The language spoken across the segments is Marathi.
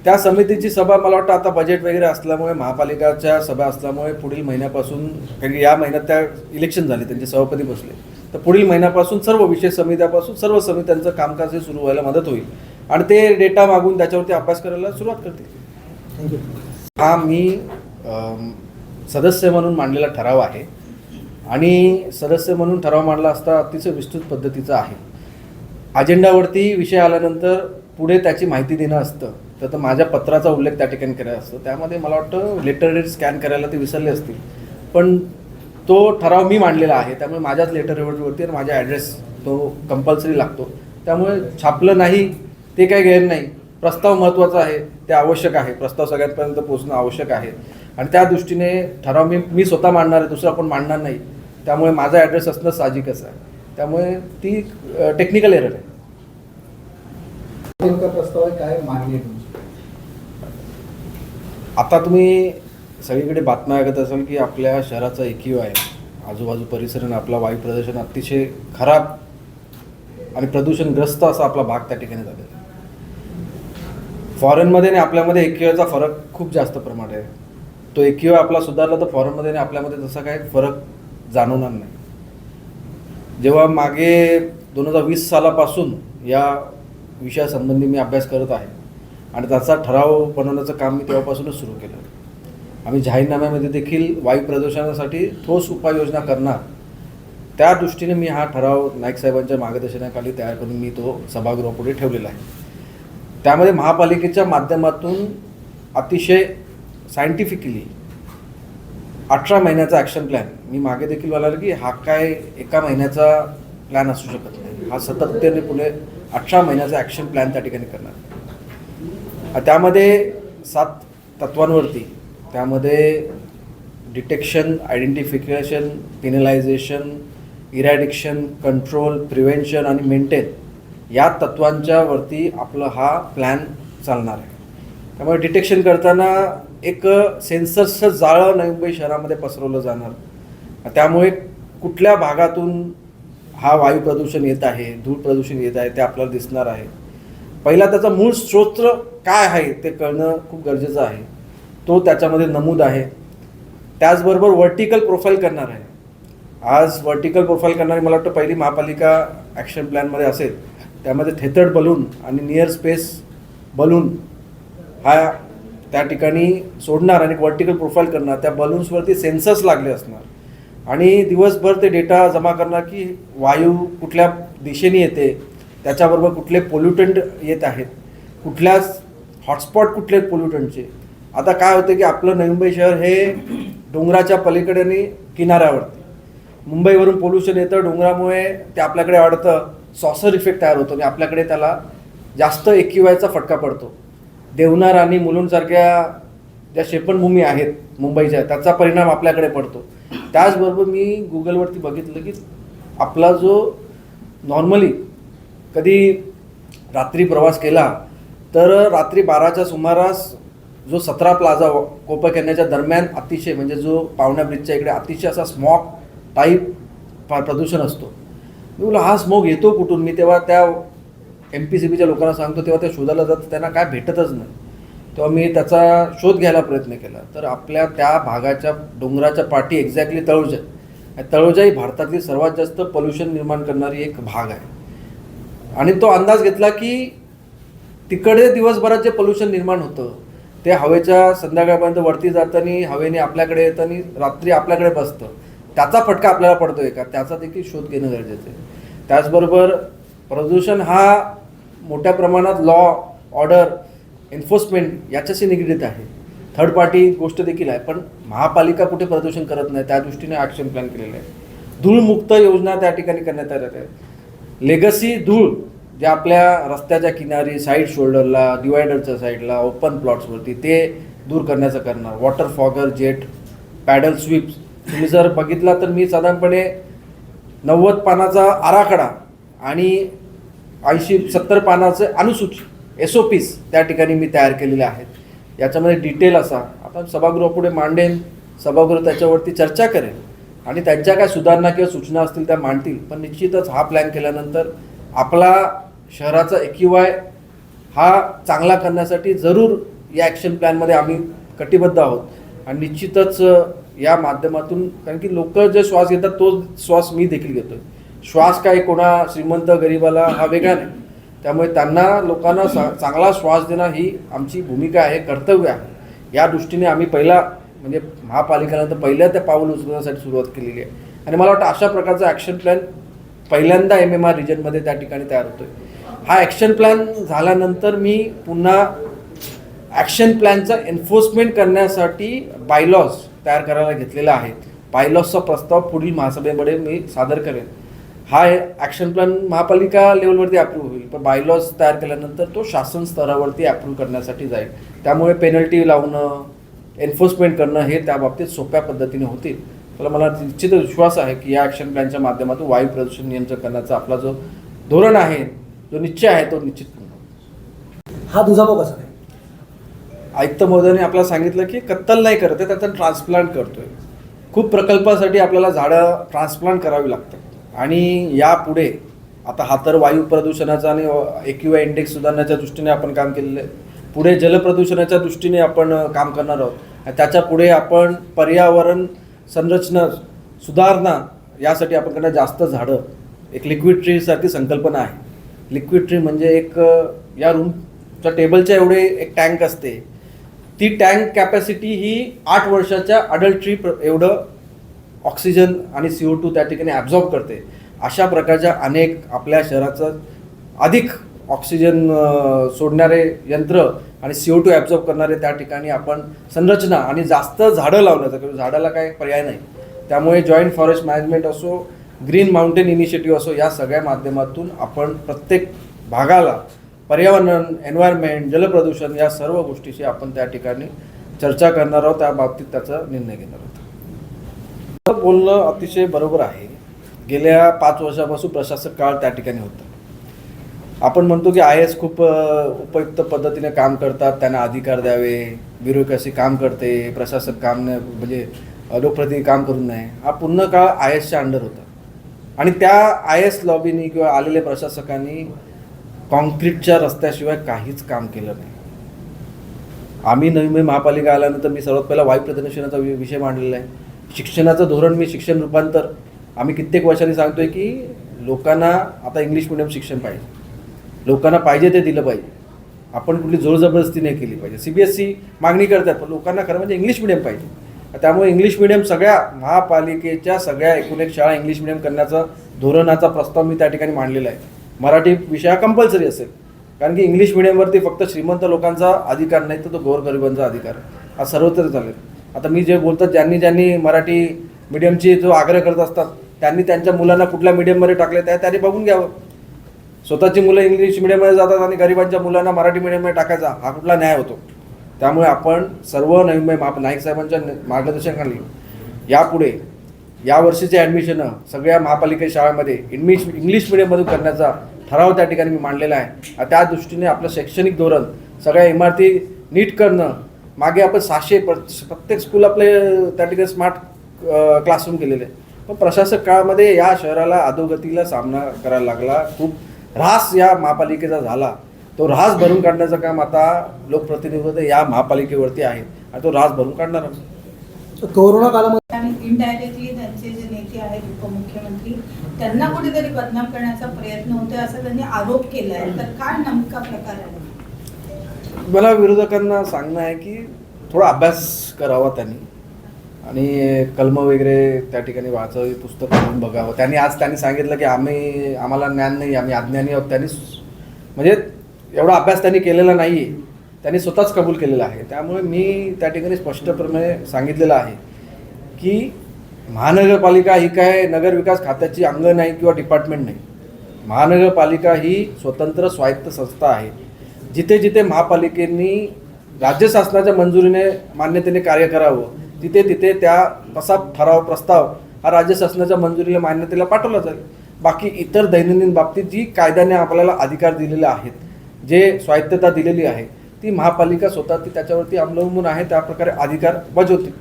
त्या समितीची सभा मला वाटतं आता बजेट वगैरे असल्यामुळे महापालिकाच्या सभा असल्यामुळे पुढील महिन्यापासून, कारण या महिन्यात त्या इलेक्शन झाले, त्यांचे सभापती बसले, तर पुढील महिन्यापासून सर्व विशेष समित्यापासून सर्व समित्यांचं कामकाज हे सुरू व्हायला मदत होईल आणि ते डेटा मागून त्याच्यावरती अभ्यास करायला सुरुवात करतील. थँक्यू. हा मी सदस्य म्हणून मांडलेला ठराव आहे आणि सदस्य म्हणून ठराव मांडला असता अतिशय विस्तृत पद्धतीचा आहे. अजेंडावरती विषय आल्यानंतर पुढे त्याची माहिती देणं असतं, तर माझ्या पत्राचा उल्लेख त्या ठिकाणी करायचा असतो. त्यामध्ये मला वाटतं लेटर हेड स्कॅन करायला ते विसरले असतील, पण तो ठराव मी मांडलेला आहे, त्यामुळे माझ्याच लेटर हेडवरती आणि माझा ॲड्रेस तो कंपल्सरी लागतो. त्यामुळे छापलं नाही ते काही गैर नाही. प्रस्ताव महत्त्वाचा आहे, ते आवश्यक आहे, प्रस्ताव सगळ्यांपर्यंत पोहोचणं आवश्यक आहे आणि त्या दृष्टीने ठराव मी स्वतः मांडणार आहे, दुसरा कोण मांडणार नाही. त्यामुळे माझा ॲड्रेस असणं साहजिकच आहे. त्यामुळे ती टेक्निकल एरर आहे. नेमका प्रस्ताव आहे, काय मागणी आहे तुमची? आता तुम्ही सगळीकडे बातम्या ऐकत असाल की आपल्या शहराचा EQ आहे, आजूबाजू परिसराने आपला वायू प्रदूषण अतिशय खराब आणि प्रदूषणग्रस्त असा आपला भाग त्या ठिकाणी झालेला आहे. फॉरेनमध्ये आणि आपल्यामध्ये EQचा फरक खूप जास्त प्रमाणात आहे. तो EQ आपला सुधारला तर फॉरेनमध्ये आणि आपल्यामध्ये तसा काही फरक जाणवणार नाही. जेव्हा मागे 2020 सालापासून या विषयासंबंधी मी अभ्यास करत आहे आणि त्याचा ठराव बनवण्याचं काम मी तेव्हापासूनच सुरू केलं. आम्ही जाहीरनाम्यामध्ये देखील वायू प्रदूषणासाठी ठोस उपाययोजना करणार, त्या दृष्टीने मी हा ठराव नाईक साहेबांच्या मार्गदर्शनाखाली तयार करून मी तो सभागृहापुढे ठेवलेला आहे. त्यामध्ये महापालिकेच्या माध्यमातून अतिशय सायंटिफिकली 18 महिन्याचा ॲक्शन प्लॅन, मी मागे देखील बोलायला की हा काय एका महिन्याचा प्लॅन असू शकत नाही, हा सातत्याने पुढे 18 महिन्याचा ॲक्शन प्लॅन त्या ठिकाणी करणार. त्यामध्ये 7 तत्वांवरती, त्यामध्ये डिटेक्शन, आयडेंटिफिकेशन, पेनलायझेशन, इरॅडिक्शन, कंट्रोल, प्रिव्हेन्शन आणि मेंटेन या तत्वांच्या वरती आपलं हा प्लॅन चालणार आहे. त्यामुळे डिटेक्शन करताना एक सेन्सर्सचं जाळं नवी मुंबई शहरामध्ये पसरवलं जाणार. त्यामुळे कुठल्या भागातून हा वायू प्रदूषण येत आहे, धूळ प्रदूषण येत आहे ते आपल्याला दिसणार आहे. पहिला त्याचा मूळ स्रोत काय आहे ते कळणं खूप गरजेचं आहे, तो त्याच्यामध्ये नमूद आहे. त्याचबरोबर व्हर्टिकल प्रोफाईल करणार आहे. आज व्हर्टिकल प्रोफाईल करणारी मला वाटतं पहिली महापालिका ॲक्शन प्लॅनमध्ये असेल. त्यामध्ये थेथर्ड बलून आणि नियर स्पेस बलून हा त्या ठिकाणी सोडणार आणि व्हर्टिकल प्रोफाईल करणार. त्या बलून्सवरती सेन्सर्स लागले असणार आणि दिवसभर ते डेटा जमा करणार की वायू कुठल्या दिशेने येते, त्याच्याबरोबर कुठले पोल्युटंट येत आहेत, कुठल्या हॉटस्पॉट कुठले आहेत पोल्युटंटचे. आता काय होतं की आपलं नवी मुंबई शहर हे डोंगराच्या पलीकडे आणि किनाऱ्यावरती, मुंबईवरून पोल्युशन येतं, डोंगरामुळे ते आपल्याकडे वाढतं, सॉसर इफेक्ट तयार होतो आणि आपल्याकडे त्याला जास्त EQचा फटका पडतो. देवनार आणि मुलुंडसारख्या ज्या शेपणभूमी आहेत मुंबईच्या, त्याचा परिणाम आपल्याकडे पडतो. त्याचबरोबर मी गुगलवरती बघितलं की आपला जो नॉर्मली कधी रात्री प्रवास केला तर रात्री 12च्या सुमारास जो 17 प्लाझा कोपरखैरण्याच्या दरम्यान अतिशय, म्हणजे जो पावण्या ब्रिजच्या इकडे अतिशय असा स्मॉग टाईप प्रदूषण असतो. मी बोला हा स्मोक येतो कुठून? मी तेव्हा त्या MPCBच्या लोकांना सांगतो, तेव्हा ते शोधायला जातं, त्यांना काय भेटतच नाही. तेव्हा मी त्याचा शोध घ्यायला प्रयत्न केला, तर आपल्या त्या भागाच्या डोंगराच्या पाठी एक्झॅक्टली तळोजा ही भारतातली सर्वात जास्त पोल्युशन निर्माण करणारी एक भाग आहे. आणि तो अंदाज घेतला की तिकडे दिवसभरात जे पोल्युशन निर्माण होतं ते हवेच्या संध्याकाळपर्यंत वरती जाताना हवेने आपल्याकडे येताना रात्री आपल्याकडे बसतं, त्याचा फटका आपल्याला पडतोय का, त्याचा देखील शोध घेणं गरजेचं आहे. त्याचबरोबर प्रदूषण हा मोठ्या प्रमाणात लॉ, ऑर्डर, एन्फोर्समेंट याच्याशी निगडीत आहे. थर्ड पार्टी गोष्ट देखील आहे, पण महापालिका कुठे प्रदूषण करत नाही, त्या दृष्टीने ॲक्शन प्लॅन केलेलं आहे. धूळमुक्त योजना त्या ठिकाणी करण्यात आल्या आहे. लेगसी धूळ जे आपल्या रस्त्याच्या किनारी, साईड शोल्डरला, डिवायडरच्या साईडला, ओपन प्लॉट्सवरती, ते दूर करण्याचं करणार. Water fogger, jet, paddle sweeps तुम्ही जर बघितला तर मी साधारणपणे 90 पानाचा आराखडा आणि 80-70 पानाचे अनुसूची SOPs त्या ठिकाणी मी तयार केलेले आहेत. याच्यामध्ये डिटेल असा आता सभागृहापुढे मांडेन, सभागृह त्याच्यावरती चर्चा करेल आणि त्यांच्या काय सुधारणा किंवा सूचना असतील त्या मांडतील. पण निश्चितच हा प्लॅन केल्यानंतर आपला शहराचा EQI हा चांगला करण्यासाठी जरूर या ॲक्शन प्लॅनमध्ये आम्ही कटिबद्ध आहोत आणि निश्चितच या माध्यमातून, कारण की लोक जे श्वास घेतात तो श्वास मी देखील घेतोय. श्वास काय कोणा श्रीमंत गरिबाला हा वेगळा नाही. त्यामुळे त्यांना लोकांना चांगला श्वास देणं ही आमची भूमिका आहे, कर्तव्य आहे. या दृष्टीने आम्ही पहिला म्हणजे महापालिकेनंतर पहिल्या त्या पाऊल उचलण्यासाठी सुरुवात केलेली आहे आणि मला वाटतं अशा प्रकारचा ॲक्शन प्लॅन पहिल्यांदा MMR रिजनमध्ये त्या ठिकाणी तयार होतोय. हा ॲक्शन प्लॅन झाल्यानंतर मी पुन्हा ॲक्शन प्लॅनचा एन्फोर्समेंट करण्यासाठी बायलॉज तयार करायला घेतलेला आहे. बायलॉजचा प्रस्ताव पुढील महासभेमध्ये मी सादर करेन. हा ॲक्शन प्लॅन महापालिका लेवलवरती अप्रूव्ह होईल, पण बायलॉज तयार केल्यानंतर तो शासन स्तरावरती अप्रूव्ह करण्यासाठी जाईल. त्यामुळे पेनल्टी लावणं, एन्फोर्समेंट करणं हे त्या बाबतीत सोप्या पद्धतीने होतील. तर मला निश्चित विश्वास आहे की या ॲक्शन प्लॅनच्या माध्यमातून वायू प्रदूषण नियंत्रण करण्याचा आपला जो धोरण आहे, जो निश्चय आहे, तो निश्चित पूर्ण होईल. हा दुजाभाव कसा काय? आयुक्त महोदयाने आपल्याला सांगितलं की कत्तल नाही करत आहे, त्याचं ट्रान्सप्लांट करतोय. खूप प्रकल्पासाठी आपल्याला झाडं ट्रान्सप्लांट करावी लागतात आणि यापुढे आता हा तर वायू प्रदूषणाचा आणि AQI इंडेक्स सुधारण्याच्या दृष्टीने आपण काम केलेलं आहे. पुढे जलप्रदूषणाच्या दृष्टीने आपण काम करणार आहोत आणि त्याच्या पुढे आपण पर्यावरण संरचना सुधारणा यासाठी आपण करणार जास्त झाडं. एक लिक्विड ट्रीसारखी संकल्पना आहे. लिक्विड ट्री म्हणजे एक या रूमच्या टेबलच्या एवढे एक टँक असते. ती टँक कॅपॅसिटी ही 8 वर्षाच्या अडल्ट ट्री एवढं ऑक्सिजन आणि CO2 त्या ठिकाणी ॲब्झॉर्ब करते. अशा प्रकारच्या अनेक आपल्या शहराचं अधिक ऑक्सिजन सोडणारे यंत्र आणि CO2 ॲब्झॉर्ब करणारे त्या ठिकाणी आपण संरचना आणि जास्त झाडं लावण्याचा, किंवा झाडाला काय पर्याय नाही. त्यामुळे जॉईंट फॉरेस्ट मॅनेजमेंट असो, ग्रीन माउंटेन इनिशिएटिव्ह असो, या सगळ्या माध्यमातून आपण प्रत्येक भागाला पर्यावरण, एन्व्हायरमेंट, जलप्रदूषण या सर्व गोष्टीशी आपण त्या ठिकाणी चर्चा करणार आहोत. त्या बाबतीत त्याचा निर्णय घेणार आहोत. बोलणं अतिशय बरोबर आहे. गेल्या 5 वर्षापासून प्रशासक काळ त्या ठिकाणी होता. आपण म्हणतो की IAS खूप उपयुक्त पद्धतीने काम करतात, त्यांना अधिकार द्यावे, ब्युरोक्रसी काम करते, प्रशासक काम म्हणजे लोकप्रतिनिधी काम करू नये. हा पूर्ण काळ IASच्या अंडर होता आणि त्या IAS लॉबीनी किंवा आलेल्या प्रशासकांनी कॉन्क्रीटच्या रस्त्याशिवाय काहीच काम केलं नाही. आम्ही नवी मुंबई महापालिका आल्यानंतर मी सर्वात पहिला वायू प्रदूषणाचा विषय मांडलेला आहे. शिक्षणाचं धोरण, मी शिक्षण रूपांतर आम्ही कित्येक वर्षांनी सांगतोय की लोकांना आता इंग्लिश मिडियम शिक्षण पाहिजे, लोकांना पाहिजे ते दिलं पाहिजे. आपण कुठली जोर जबरदस्ती नाही केली पाहिजे. CBSE मागणी करतात, पण लोकांना खरं म्हणजे इंग्लिश मिडियम पाहिजे. त्यामुळे इंग्लिश मिडियम सगळ्या महापालिकेच्या सगळ्या 19 शाळा इंग्लिश मिडियम करण्याचा धोरणाचा प्रस्ताव मी त्या ठिकाणी मांडलेला आहे. मराठी विषय हा कंपल्सरी असेल, कारण की इंग्लिश मिडियमवरती फक्त श्रीमंत लोकांचा अधिकार नाही, तर तो गोरगरिबांचा अधिकार आहे. हा सर्वत्र चालेल. आता मी जे बोलतात, ज्यांनी मराठी मिडियमची जो आग्रह करत असतात त्यांनी त्यांच्या मुलांना कुठल्या मिडियममध्ये टाकले त्यांनी बघून घ्यावं. स्वतःची मुलं इंग्लिश मिडियममध्ये जातात आणि गरिबांच्या मुलांना मराठी मिडियममध्ये टाकायचा, हा कुठला न्याय होतो? त्यामुळे आपण सर्व नवी मुंबई नाईक साहेबांच्या मार्गदर्शनाखाली यापुढे यावर्षीचे ॲडमिशन सगळ्या महापालिका शाळांमध्ये इंग्लिश मिडियममधून करण्याचा ठराव त्या ठिकाणी मी मांडलेला आहे. त्या दृष्टीने आपलं शैक्षणिक धोरण, सगळ्या इमारती नीट करणं, मागे आपण 600 प्रत्येक स्कूल आपले त्या ठिकाणी स्मार्ट क्लासरूम केलेले आहे. पण प्रशासक काळामध्ये या शहराला अधोगतीला सामना करायला लागला. खूप ऱ्हास या महापालिकेचा झाला. तो ऱ्हास भरून काढण्याचं काम आता लोकप्रतिनिधी या महापालिकेवरती आहे आणि तो ऱ्हास भरून काढणार आहे. कोरोना काळामध्ये आणि इनडायरेक्टली त्यांचे जे नेते आहेत उपमुख्यमंत्री, त्यांना कुठेतरी बदनाम करण्याचा प्रयत्न होतोय असा त्यांनी आरोप केला आहे. तर काय नेमका प्रकार आहे? मला विरोधकांना सांगणं आहे की थोडा अभ्यास करावा त्यांनी आणि कलम वगैरे त्या ठिकाणी वाचावी, पुस्तक घेऊन बघावं. त्यांनी सांगितलं की आम्हाला ज्ञान नाही, आम्ही अज्ञानी आहोत. त्यांनी म्हणजे एवढा अभ्यास त्यांनी केलेला नाही आहे, त्यांनी स्वतःच कबूल केलेला आहे. त्यामुळे मी त्या ठिकाणी स्पष्टपणे सांगितलेलं आहे की महानगरपालिका ही काय नगरविकास खात्याची अंग नाही किंवा डिपार्टमेंट नाही. महानगरपालिका ही स्वतंत्र स्वायत्त संस्था आहे. जिथे जिथे महापालिकेनी राज्य शासनाच्या मंजुरीने मान्यतेने कार्य करावं, तिथे तिथे त्या तसा ठराव प्रस्ताव हा राज्य शासनाच्या मंजुरीला मान्यतेला पाठवला जाईल. बाकी इतर दैनंदिन बाबतीत जी कायद्याने आपल्याला अधिकार दिलेले आहेत, जे स्वायत्तता दिलेली आहे, ती महापालिका स्वतः ती त्याच्यावरती अवलंबून आहे, त्या प्रकारे अधिकार बजावते.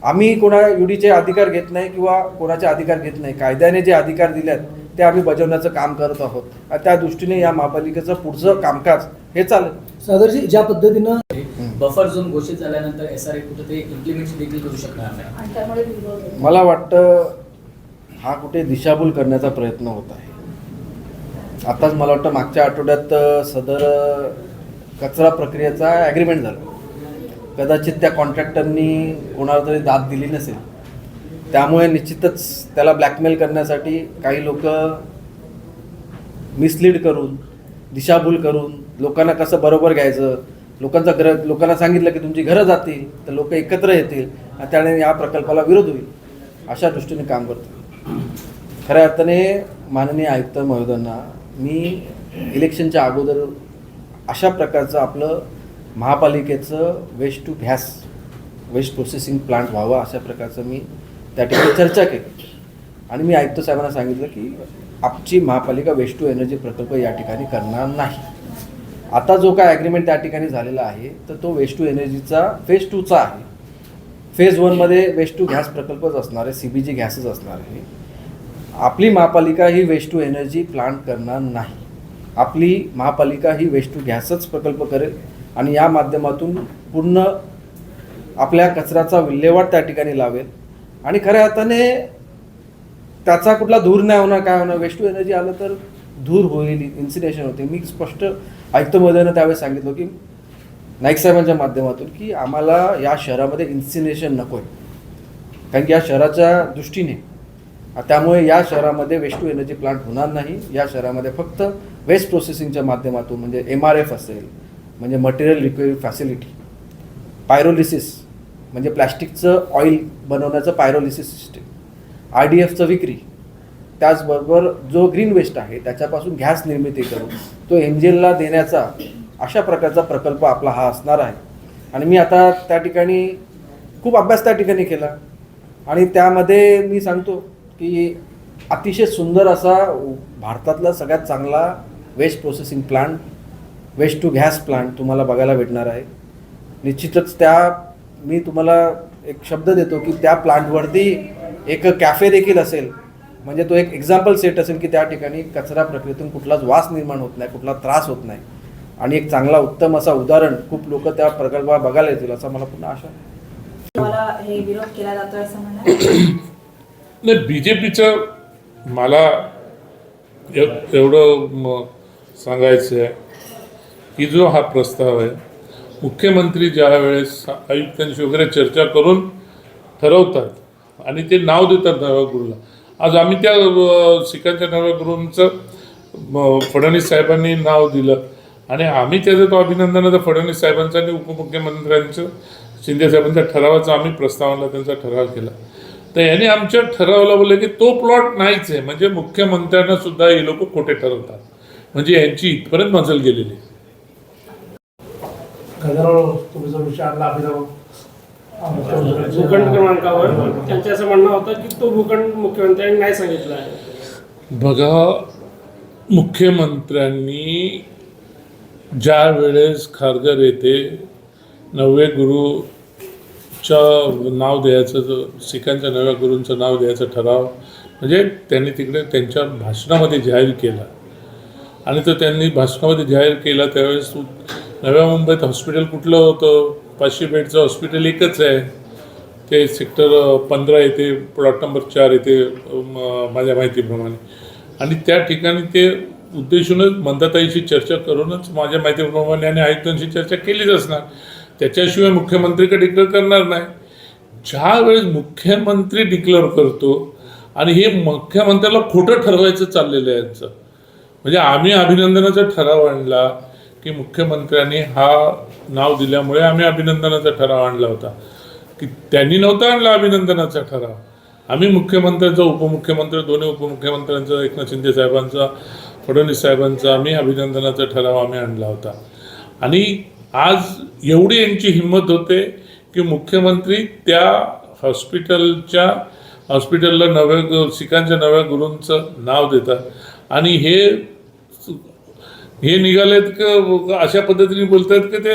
आम्ही कोणा UDचे अधिकार घेत नाही किंवा कोणाचे अधिकार घेत नाही. कायद्याने जे अधिकार दिले आहेत ते आम्ही बजावण्याचं काम करत आहोत. त्या दृष्टीने या महापालिकेचं पुढचं कामकाज हे चालेल. सादरजी ज्या पद्धतीनं बफर झोन घोषित झाल्यानंतर SRA कुठेतरी इम्प्लिमेंट देखील करू शकणार नाही. आणि त्यामुळे विरोध होतो. मला वाटतं हा कुठे दिशाभूल करण्याचा प्रयत्न होत आहे. आताच मला वाटतं मागच्या आठवड्यात सदर कचरा प्रक्रियेचा ॲग्रीमेंट झाला. कदाचित त्या कॉन्ट्रॅक्टरनी कोणाला तरी दाद दिली नसेल, त्यामुळे निश्चितच त्याला ब्लॅकमेल करण्यासाठी काही लोक मिसलीड करून, दिशाभूल करून लोकांना कसं बरोबर घ्यायचं, लोकांना सांगितलं की तुमची घरं जातील तर लोक एकत्र येतील आणि त्याने या प्रकल्पाला विरोध होईल, अशा दृष्टीने काम करतो. खऱ्या अर्थाने माननीय आयुक्त महोदयांना मी इलेक्शनच्या अगोदर अशा प्रकारचं आपलं महापालिकेचं waste to gas waste processing plant व्हावं अशा प्रकारचं मी त्या ठिकाणी चर्चा केली आणि मी आयुक्त साहेबांना सांगितलं की आमची महापालिका वेस्ट टू एनर्जी प्रकल्प या ठिकाणी करणार नाही. आता जो काय ॲग्रीमेंट त्या ठिकाणी झालेला आहे तर तो वेस्ट टू एनर्जीचा फेज 2चा आहे. फेज 1मध्ये वेस्ट टू गॅस प्रकल्पच असणार आहे, CBG गॅसच असणार आहे. आपली महापालिका ही वेस्ट टू एनर्जी प्लांट करणार नाही. आपली महापालिका ही वेस्ट टू गॅसच प्रकल्प करेल आणि या माध्यमातून पूर्ण आपल्या कचऱ्याचा विल्हेवाट त्या ठिकाणी लावेल आणि खऱ्या अर्थाने त्याचा कुठला धूर नाही होणार, काय होणार. वेस्ट टू एनर्जी आलं तर धूर होईल, इन्सिनेशन होते. मी स्पष्ट आयुक्त महोदयांना त्यावेळेस सांगितलं की नाईक साहेबांच्या माध्यमातून की आम्हाला या शहरामध्ये इन्सिनेशन नको आहे, कारण की या शहराच्या दृष्टीने त्यामुळे या शहरामध्ये वेस्ट टू एनर्जी प्लांट होणार नाही. या शहरामध्ये फक्त वेस्ट प्रोसेसिंगच्या माध्यमातून म्हणजे MRF असेल, म्हणजे मटेरियल रिकव्हरी फॅसिलिटी, पायरोलिसिस म्हणजे प्लॅस्टिकचं ऑइल बनवण्याचं पायरोलिसिस सिस्टीम, RDFचं विक्री, त्याचबरोबर जो ग्रीन वेस्ट आहे त्याच्यापासून गॅस निर्मिती करून तो MGLला देण्याचा अशा प्रकारचा प्रकल्प आपला हा असणार आहे. आणि मी आता त्या ठिकाणी खूप अभ्यास त्या ठिकाणी केला आणि त्यामध्ये मी सांगतो की अतिशय सुंदर असा भारतातला सगळ्यात चांगला waste processing plant, waste to gas plant तुम्हाला बघायला भेटणार आहे. निश्चितच मी तुम्हाला एक शब्द देतो की त्या प्लांटवरती एक कॅफे देखील असेल, म्हणजे तो एक एक्झाम्पल सेट असेल की त्या ठिकाणी कचरा प्रक्रियेतून कुठलाच वास निर्माण होत नाही, कुठला त्रास होत नाही आणि एक चांगला उत्तम असा उदाहरण खूप लोक त्या प्रकल्पात बघायला येतील असं मला पुन्हा आशा आहे. मला हे विरोध केला जातोय असं म्हणा. नाही, BJPचं मला एवढं सांगायचं आहे की जो हा प्रस्ताव आहे, मुख्यमंत्री ज्या वेळेस आयुक्तांशी वगैरे चर्चा करून ठरवतात आणि ते नाव देतात नव्या गुरूला. आज आम्ही त्या सिकांच्या नव्या गुरूंचं फडणवीस साहेबांनी नाव दिलं आणि आम्ही त्याचं तो अभिनंदनाचा फडणवीस साहेबांचा आणि उपमुख्यमंत्र्यांचं शिंदे साहेबांच्या ठरावाचा आम्ही प्रस्तावना त्यांचा ठराव केला. तर याने आमच्या ठरावाला बोलले की तो प्लॉट नाहीच आहे, म्हणजे मुख्यमंत्र्यांना सुद्धा हे लोक खोटे ठरवतात, म्हणजे यांची इथपर्यंत मजल गेलेली. तुमचा विषय आणला भूखंड क्रमांकावर त्यांचं असं म्हणणं होतं की तो भूखंड मुख्यमंत्र्यांनी नाही सांगितला आहे. बघा, मुख्यमंत्र्यांनी ज्या वेळेस खारघर येथे नववे गुरुच्या नाव द्यायचं, सिखांच्या नव्या गुरूंचं नाव द्यायचं ठराव म्हणजे त्यांनी तिकडे त्यांच्या भाषणामध्ये जाहीर केला आणि तो त्यांनी भाषणामध्ये जाहीर केला त्यावेळेस नव्या मुंबईत हॉस्पिटल कुठलं होतं, 500 बेडचं हॉस्पिटल एकच आहे, ते सेक्टर 15 येथे प्लॉट नंबर 4 येथे माझ्या माहितीप्रमाणे. आणि त्या ठिकाणी ते उद्देशूनच मंदाताईशी चर्चा करूनच माझ्या माहितीप्रमाणे आणि आयुक्तांशी चर्चा केलीच असणार, त्याच्याशिवाय मुख्यमंत्रीकडे डिक्लेअर करणार नाही. ज्या वेळेस मुख्यमंत्री डिक्लेअर करतो आणि हे मुख्यमंत्र्याला खोटं ठरवायचं चाललेलं आहे यांचं, म्हणजे आम्ही अभिनंदनाचा ठराव आणला की मुख्यमंत्र्यांनी हा नाव दिल्यामुळे आम्ही अभिनंदनाचा ठराव आणला होता, की त्यांनी नव्हता आणला अभिनंदनाचा ठराव. आम्ही मुख्यमंत्र्यांचा, उपमुख्यमंत्री, दोन्ही उपमुख्यमंत्र्यांचा, एकनाथ शिंदे साहेबांचा, फडणवीस साहेबांचा आम्ही अभिनंदनाचा ठराव आम्ही आणला होता. आणि आज एवढी यांची हिंमत होते की मुख्यमंत्री त्या हॉस्पिटलला सिखांच्या नव्या गुरूंचं नाव देतात आणि हे निघालेत की अशा पद्धतीने बोलतात की ते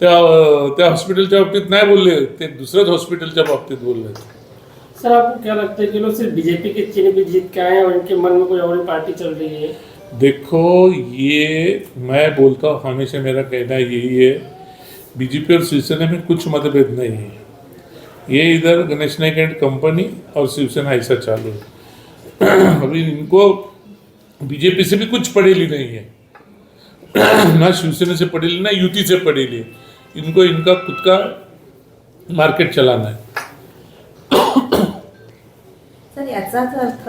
त्या हॉस्पिटलच्या बाबतीत नाही बोलले, ते दुसऱ्याच हॉस्पिटलच्या बाबतीत बोलले. सर, आपको क्या लगता है कि लोग सिर्फ बीजेपी के चिन्ह पे जीत के आए हैं और इनके मन में कोई और पार्टी चल रही है? देखो, ये मैं बोलता हूँ हमेशा, मेरा कहना यही है, बीजेपी और शिवसेना में कुछ मतभेद नहीं है। ये इधर गणेश नाईक एंड कंपनी और शिवसेना ऐसा चालू है। अभी इनको बीजेपी से भी कुछ पड़ेली नहीं है, ना शिवसेना से पड़ेली, ना युति से पड़ेली। इनको इनका खुद का मार्केट चलाना है। सर याचाच अर्थ